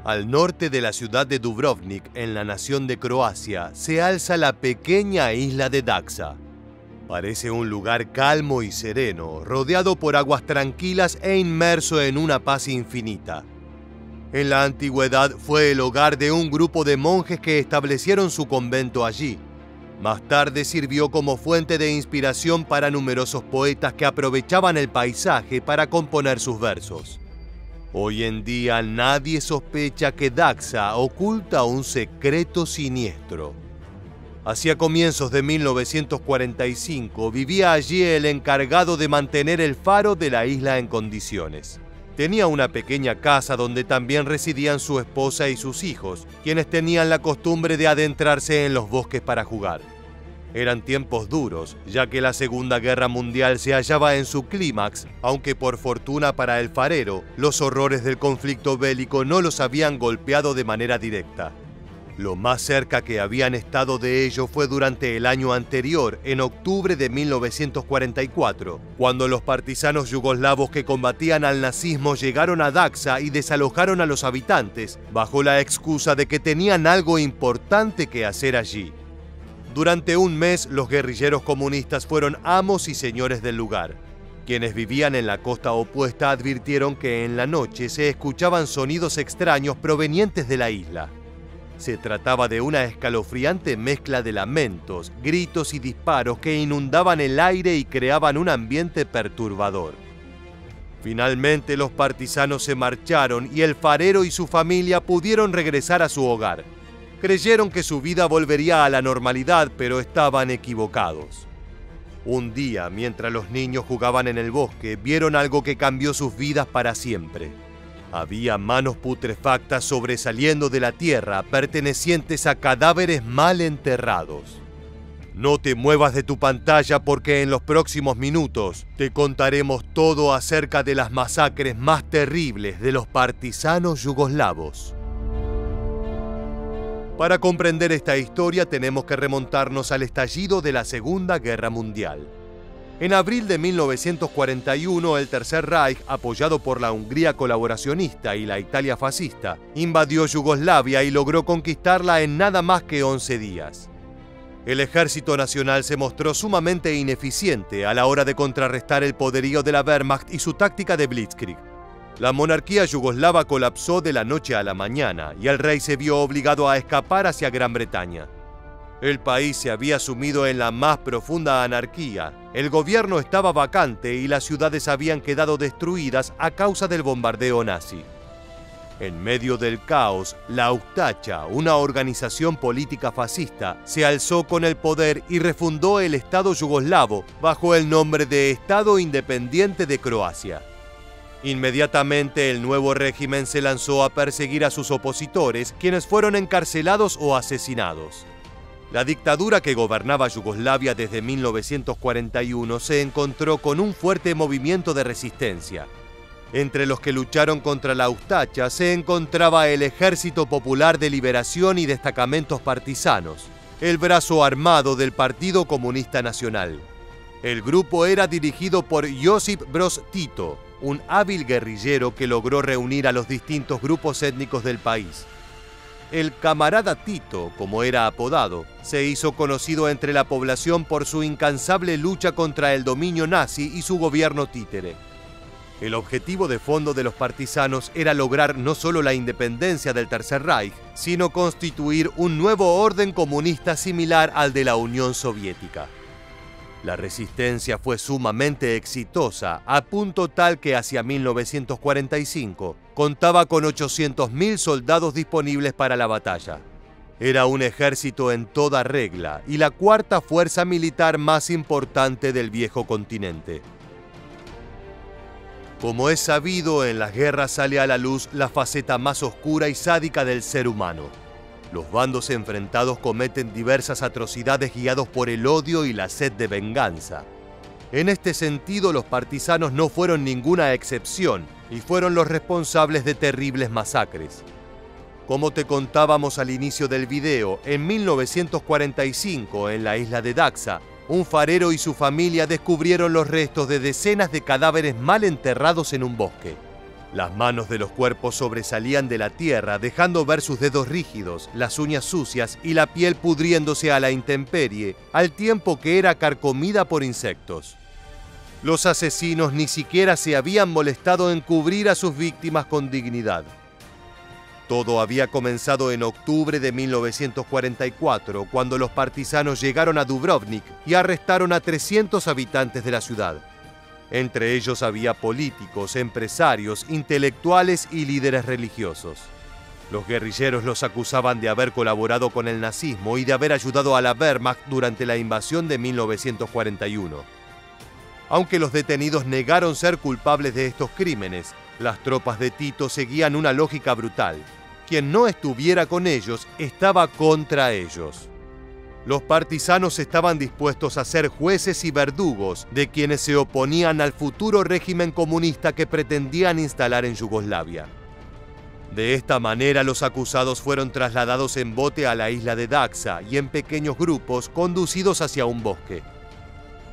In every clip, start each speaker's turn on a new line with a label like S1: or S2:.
S1: Al norte de la ciudad de Dubrovnik, en la nación de Croacia, se alza la pequeña isla de Daksha. Parece un lugar calmo y sereno, rodeado por aguas tranquilas e inmerso en una paz infinita. En la antigüedad fue el hogar de un grupo de monjes que establecieron su convento allí. Más tarde sirvió como fuente de inspiración para numerosos poetas que aprovechaban el paisaje para componer sus versos. Hoy en día nadie sospecha que Daksha oculta un secreto siniestro. Hacia comienzos de 1945 vivía allí el encargado de mantener el faro de la isla en condiciones. Tenía una pequeña casa donde también residían su esposa y sus hijos, quienes tenían la costumbre de adentrarse en los bosques para jugar. Eran tiempos duros, ya que la Segunda Guerra Mundial se hallaba en su clímax, aunque por fortuna para el farero, los horrores del conflicto bélico no los habían golpeado de manera directa. Lo más cerca que habían estado de ello fue durante el año anterior, en octubre de 1944, cuando los partisanos yugoslavos que combatían al nazismo llegaron a Daksha y desalojaron a los habitantes, bajo la excusa de que tenían algo importante que hacer allí. Durante un mes, los guerrilleros comunistas fueron amos y señores del lugar. Quienes vivían en la costa opuesta advirtieron que en la noche se escuchaban sonidos extraños provenientes de la isla. Se trataba de una escalofriante mezcla de lamentos, gritos y disparos que inundaban el aire y creaban un ambiente perturbador. Finalmente, los partisanos se marcharon y el farero y su familia pudieron regresar a su hogar. Creyeron que su vida volvería a la normalidad, pero estaban equivocados. Un día, mientras los niños jugaban en el bosque, vieron algo que cambió sus vidas para siempre. Había manos putrefactas sobresaliendo de la tierra, pertenecientes a cadáveres mal enterrados. No te muevas de tu pantalla porque en los próximos minutos te contaremos todo acerca de las masacres más terribles de los partisanos yugoslavos. Para comprender esta historia tenemos que remontarnos al estallido de la Segunda Guerra Mundial. En abril de 1941, el Tercer Reich, apoyado por la Hungría colaboracionista y la Italia fascista, invadió Yugoslavia y logró conquistarla en nada más que 11 días. El ejército nacional se mostró sumamente ineficiente a la hora de contrarrestar el poderío de la Wehrmacht y su táctica de Blitzkrieg. La monarquía yugoslava colapsó de la noche a la mañana y el rey se vio obligado a escapar hacia Gran Bretaña. El país se había sumido en la más profunda anarquía, el gobierno estaba vacante y las ciudades habían quedado destruidas a causa del bombardeo nazi. En medio del caos, la Ustacha, una organización política fascista, se alzó con el poder y refundó el Estado yugoslavo bajo el nombre de Estado Independiente de Croacia. Inmediatamente el nuevo régimen se lanzó a perseguir a sus opositores, quienes fueron encarcelados o asesinados. La dictadura que gobernaba Yugoslavia desde 1941 se encontró con un fuerte movimiento de resistencia. Entre los que lucharon contra la Ustacha se encontraba el Ejército Popular de Liberación y destacamentos partisanos, el brazo armado del Partido Comunista Nacional. El grupo era dirigido por Josip Broz Tito, un hábil guerrillero que logró reunir a los distintos grupos étnicos del país. El camarada Tito, como era apodado, se hizo conocido entre la población por su incansable lucha contra el dominio nazi y su gobierno títere. El objetivo de fondo de los partisanos era lograr no solo la independencia del Tercer Reich, sino constituir un nuevo orden comunista similar al de la Unión Soviética. La resistencia fue sumamente exitosa, a punto tal que hacia 1945 contaba con 800.000 soldados disponibles para la batalla. Era un ejército en toda regla y la cuarta fuerza militar más importante del viejo continente. Como es sabido, en las guerras sale a la luz la faceta más oscura y sádica del ser humano. Los bandos enfrentados cometen diversas atrocidades guiados por el odio y la sed de venganza. En este sentido, los partisanos no fueron ninguna excepción y fueron los responsables de terribles masacres. Como te contábamos al inicio del video, en 1945, en la isla de Daksha, un farero y su familia descubrieron los restos de decenas de cadáveres mal enterrados en un bosque. Las manos de los cuerpos sobresalían de la tierra, dejando ver sus dedos rígidos, las uñas sucias y la piel pudriéndose a la intemperie, al tiempo que era carcomida por insectos. Los asesinos ni siquiera se habían molestado en cubrir a sus víctimas con dignidad. Todo había comenzado en octubre de 1944, cuando los partisanos llegaron a Dubrovnik y arrestaron a 300 habitantes de la ciudad. Entre ellos había políticos, empresarios, intelectuales y líderes religiosos. Los guerrilleros los acusaban de haber colaborado con el nazismo y de haber ayudado a la Wehrmacht durante la invasión de 1941. Aunque los detenidos negaron ser culpables de estos crímenes, las tropas de Tito seguían una lógica brutal. Quien no estuviera con ellos estaba contra ellos. Los partisanos estaban dispuestos a ser jueces y verdugos de quienes se oponían al futuro régimen comunista que pretendían instalar en Yugoslavia. De esta manera, los acusados fueron trasladados en bote a la isla de Daxa y en pequeños grupos conducidos hacia un bosque.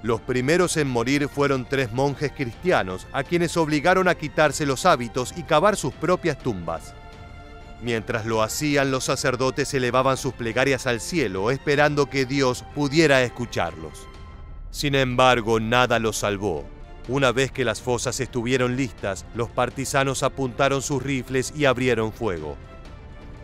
S1: Los primeros en morir fueron 3 monjes cristianos, a quienes obligaron a quitarse los hábitos y cavar sus propias tumbas. Mientras lo hacían, los sacerdotes elevaban sus plegarias al cielo, esperando que Dios pudiera escucharlos. Sin embargo, nada los salvó. Una vez que las fosas estuvieron listas, los partisanos apuntaron sus rifles y abrieron fuego.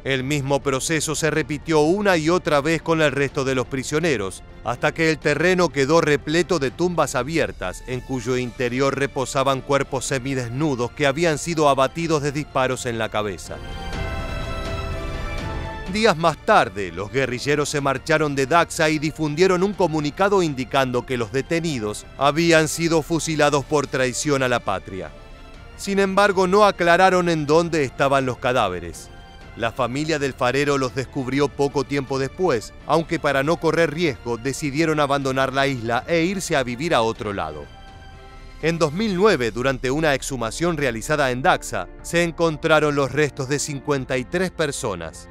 S1: El mismo proceso se repitió una y otra vez con el resto de los prisioneros, hasta que el terreno quedó repleto de tumbas abiertas, en cuyo interior reposaban cuerpos semidesnudos que habían sido abatidos de disparos en la cabeza. Días más tarde, los guerrilleros se marcharon de Daxa y difundieron un comunicado indicando que los detenidos habían sido fusilados por traición a la patria. Sin embargo, no aclararon en dónde estaban los cadáveres. La familia del farero los descubrió poco tiempo después, aunque para no correr riesgo decidieron abandonar la isla e irse a vivir a otro lado. En 2009, durante una exhumación realizada en Daxa, se encontraron los restos de 53 personas.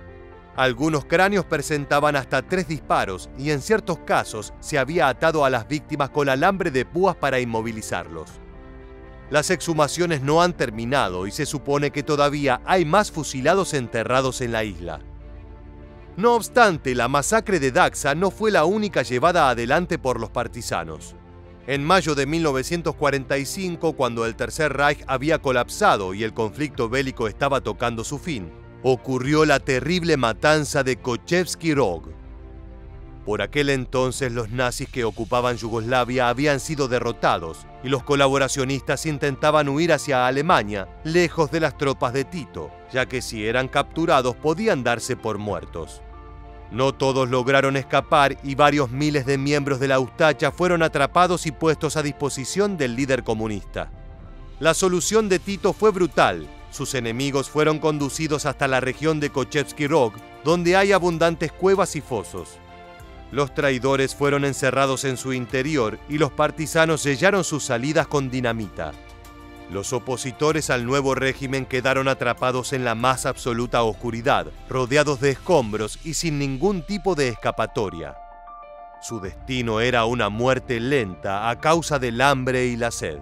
S1: Algunos cráneos presentaban hasta 3 disparos y en ciertos casos se había atado a las víctimas con alambre de púas para inmovilizarlos. Las exhumaciones no han terminado y se supone que todavía hay más fusilados enterrados en la isla. No obstante, la masacre de Daxa no fue la única llevada adelante por los partisanos. En mayo de 1945, cuando el Tercer Reich había colapsado y el conflicto bélico estaba tocando su fin, ocurrió la terrible matanza de Kochevsky Rog. Por aquel entonces, los nazis que ocupaban Yugoslavia habían sido derrotados y los colaboracionistas intentaban huir hacia Alemania, lejos de las tropas de Tito, ya que si eran capturados podían darse por muertos. No todos lograron escapar y varios miles de miembros de la Ustacha fueron atrapados y puestos a disposición del líder comunista. La solución de Tito fue brutal. Sus enemigos fueron conducidos hasta la región de Kochevsky Rog, donde hay abundantes cuevas y fosos. Los traidores fueron encerrados en su interior y los partisanos sellaron sus salidas con dinamita. Los opositores al nuevo régimen quedaron atrapados en la más absoluta oscuridad, rodeados de escombros y sin ningún tipo de escapatoria. Su destino era una muerte lenta a causa del hambre y la sed.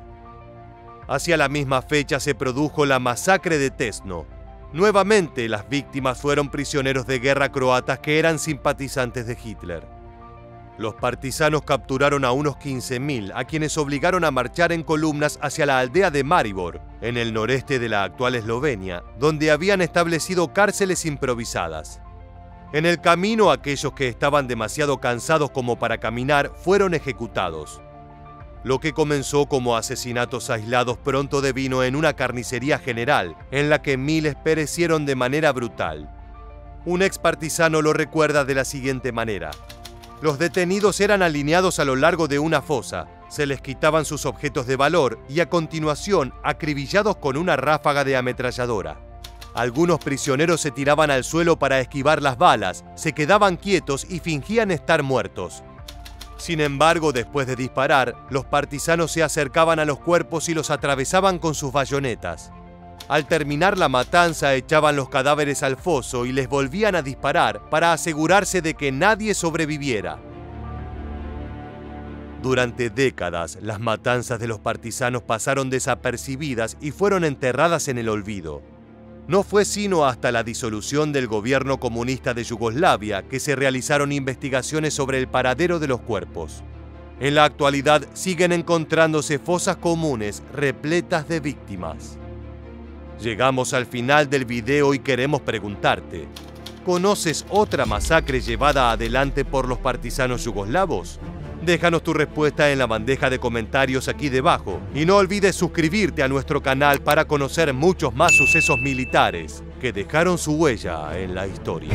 S1: Hacia la misma fecha se produjo la masacre de Tesno. Nuevamente, las víctimas fueron prisioneros de guerra croatas que eran simpatizantes de Hitler. Los partisanos capturaron a unos 15.000, a quienes obligaron a marchar en columnas hacia la aldea de Maribor, en el noreste de la actual Eslovenia, donde habían establecido cárceles improvisadas. En el camino, aquellos que estaban demasiado cansados como para caminar fueron ejecutados. Lo que comenzó como asesinatos aislados pronto devino en una carnicería general, en la que miles perecieron de manera brutal. Un ex partisano lo recuerda de la siguiente manera: los detenidos eran alineados a lo largo de una fosa, se les quitaban sus objetos de valor y a continuación acribillados con una ráfaga de ametralladora. Algunos prisioneros se tiraban al suelo para esquivar las balas, se quedaban quietos y fingían estar muertos. Sin embargo, después de disparar, los partisanos se acercaban a los cuerpos y los atravesaban con sus bayonetas. Al terminar la matanza, echaban los cadáveres al foso y les volvían a disparar para asegurarse de que nadie sobreviviera. Durante décadas, las matanzas de los partisanos pasaron desapercibidas y fueron enterradas en el olvido. No fue sino hasta la disolución del gobierno comunista de Yugoslavia que se realizaron investigaciones sobre el paradero de los cuerpos. En la actualidad siguen encontrándose fosas comunes repletas de víctimas. Llegamos al final del video y queremos preguntarte: ¿conoces otra masacre llevada adelante por los partisanos yugoslavos? Déjanos tu respuesta en la bandeja de comentarios aquí debajo y no olvides suscribirte a nuestro canal para conocer muchos más sucesos militares que dejaron su huella en la historia.